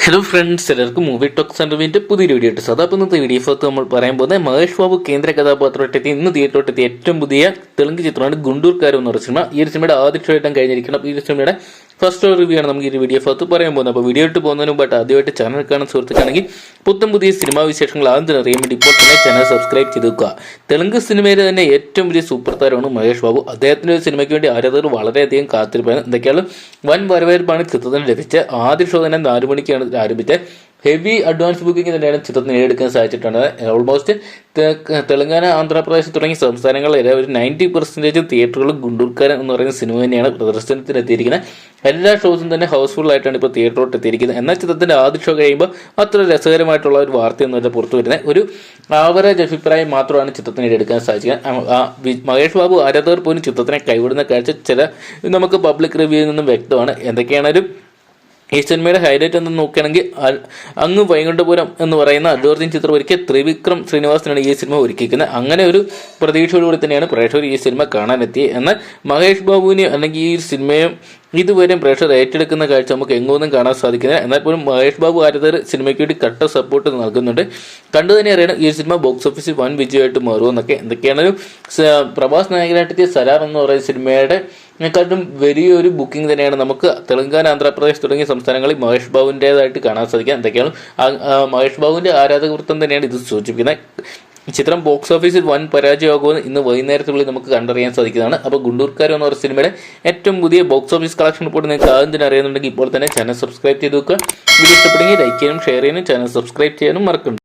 Hello friends, എല്ലാവർക്കും movie talks and റിവ്യൂവിന്റെ പുതിയൊരു video ഇട്ടു. അപ്പോൾ ഇന്നത്തെ വീഡിയോസ് നമ്മൾ പറയാൻ പോകുന്നത് മഹേഷ് ബാബു കേന്ദ്ര കഥാപാത്രമായിട്ട് ഇന്ന് തിയേറ്ററിലെത്തിയ ഏറ്റവും പുതിയ തെലുങ്ക് ചിത്രമാണ് ഗുണ്ടൂർക്കാരം എന്ന് പറയുന്ന സിനിമ. ഈ ഒരു സിനിമയുടെ ആദ്യ ഷോ ആയിട്ടും കഴിഞ്ഞിരിക്കണം. ഈ ഒരു സിനിമയുടെ ഫസ്റ്റ് റിവ്യൂ ആണ് നമുക്ക് ഈ വീഡിയോ ഭാഗത്ത് പറയാൻ പോകുന്നത്. അപ്പോൾ വീഡിയോ ഇട്ട് പോകുന്നതിന് മുമ്പായിട്ട് ആദ്യമായിട്ട് ചാനൽ കാണുന്ന സുഹൃത്തുക്കാണെങ്കിൽ പുതിയ സിനിമാ വിശേഷങ്ങൾ ആദ്യം അറിയാൻ വേണ്ടി ഇപ്പോൾ തന്നെ ചാനൽ സബ്സ്ക്രൈബ് ചെയ്ത് വെക്കുക. തെലുങ്ക് സിനിമയിലെ തന്നെ ഏറ്റവും വലിയ സൂപ്പർ താരമാണ് മഹേഷ് ബാബു. അദ്ദേഹത്തിന്റെ ഒരു സിനിമയ്ക്ക് വേണ്ടി ആരാധകർ വളരെയധികം കാത്തിരിപ്പാണ്. എന്തൊക്കെയാണ് വൻ വരവേൽപ്പാണ് ചിത്രത്തിന് ലഭിച്ചത്. ആദ്യ ഷോ തന്നെ 4 മണിക്കാണ് ആരംഭിച്ചത്. ഹെവി അഡ്വാൻസ് ബുക്കിംഗ് തന്നെയാണ് ചിത്രത്തിന് നേടിയെടുക്കാൻ സാധിച്ചിട്ടുണ്ട്. ഓൾമോസ്റ്റ് തെലങ്കാന, ആന്ധ്രാപ്രദേശ് തുടങ്ങിയ സംസ്ഥാനങ്ങളിലെ ഒരു 90% തിയേറ്ററുകളും ഗുണ്ടൂർക്കാരൻ എന്ന് പറയുന്ന സിനിമ തന്നെയാണ് പ്രദർശനത്തിന് എത്തിയിരിക്കുന്നത്. എല്ലാ ഷോസും തന്നെ ഹൗസ്ഫുൾ ആയിട്ടാണ് ഇപ്പോൾ തിയേറ്ററിലോട്ട് എത്തിയിരിക്കുന്നത്. എന്നാൽ ചിത്രത്തിന്റെ ആദ്യ ഷോ കഴിയുമ്പോൾ അത്ര രസകരമായിട്ടുള്ള ഒരു വാർത്തയൊന്നുമില്ല പുറത്തു വരുന്നത്. ഒരു ആവറേജ് അഭിപ്രായം മാത്രമാണ് ചിത്രത്തിന് നേടിയെടുക്കാൻ സാധിക്കുക. മഹേഷ് ബാബു ആരാധകർ പോലും ചിത്രത്തിനെ കൈവിടുന്ന കാഴ്ച ചില നമുക്ക് പബ്ലിക് റിവ്യൂവിൽ നിന്നും വ്യക്തമാണ്. എന്തൊക്കെയാണൊരു ഈ സിനിമയുടെ ഹൈലൈറ്റ് എന്ന് നോക്കുകയാണെങ്കിൽ അങ്ങ് വൈകുണ്ഠപുരം എന്ന് പറയുന്ന അല്ലു അർജുൻ ചിത്രം ഒരുക്കിയ ത്രിവിക്രം ശ്രീനിവാസനാണ് ഈ സിനിമ ഒരുക്കിയിരിക്കുന്നത്. അങ്ങനെ ഒരു പ്രതീക്ഷയോടുകൂടി തന്നെയാണ് പ്രേക്ഷകർ ഈ സിനിമ കാണാനെത്തിയത്. എന്നാൽ മഹേഷ് ബാബുവിന് അല്ലെങ്കിൽ ഈ സിനിമയും ഇതുവരെയും പ്രേക്ഷകർ ഏറ്റെടുക്കുന്ന കാഴ്ച നമുക്ക് എങ്ങൊന്നും കാണാൻ സാധിക്കുന്നില്ല. എന്നാൽ പോലും മഹേഷ് ബാബു ആരാധകർ സിനിമയ്ക്ക് വേണ്ടി കട്ട സപ്പോർട്ട് നൽകുന്നുണ്ട്. കണ്ടു തന്നെ അറിയണം ഈ സിനിമ ബോക്സ് ഓഫീസിൽ വൻ വിജയമായിട്ട് മാറുമെന്നൊക്കെ. എന്തൊക്കെയാണ് പ്രഭാസ് നായകനായിട്ടെത്തിയ സലാർ എന്ന് പറയുന്ന സിനിമയുടെ ക്കാട്ടും വലിയൊരു ബുക്കിംഗ് തന്നെയാണ് നമുക്ക് തെലങ്കാന, ആന്ധ്രാപ്രദേശ് തുടങ്ങിയ സംസ്ഥാനങ്ങളിൽ മഹേഷ് ബാബുവിൻ്റെതായിട്ട് കാണാൻ സാധിക്കുക. എന്തൊക്കെയാണ് മഹേഷ് ബാബുവിന്റെ ആരാധക വൃത്തം തന്നെയാണ് ഇത് സൂചിപ്പിക്കുന്നത്. ചിത്രം ബോക്സ് ഓഫീസിൽ വൻ പരാജയമാകുമെന്ന് ഇന്ന് വൈകുന്നേരത്തുള്ളിൽ നമുക്ക് കണ്ടറിയാൻ സാധിക്കുന്നതാണ്. അപ്പോൾ ഗുണ്ടൂർക്കാരം എന്ന ഒരു സിനിമയുടെ ഏറ്റവും പുതിയ ബോക്സ് ഓഫീസ് കളക്ഷൻ റിപ്പോർട്ട് നിങ്ങൾക്ക് ആദ്യം തന്നെ അറിയുന്നുണ്ടെങ്കിൽ ഇപ്പോൾ തന്നെ ചാനൽ സബ്സ്ക്രൈബ് ചെയ്ത് വെക്കുക. വീഡിയോ ഇഷ്ടപ്പെടുമെങ്കിൽ ലൈക്ക് ചെയ്യാനും ഷെയർ ചെയ്യാനും ചാനൽ സബ്സ്ക്രൈബ് ചെയ്യാനും മറക്കണ്ട.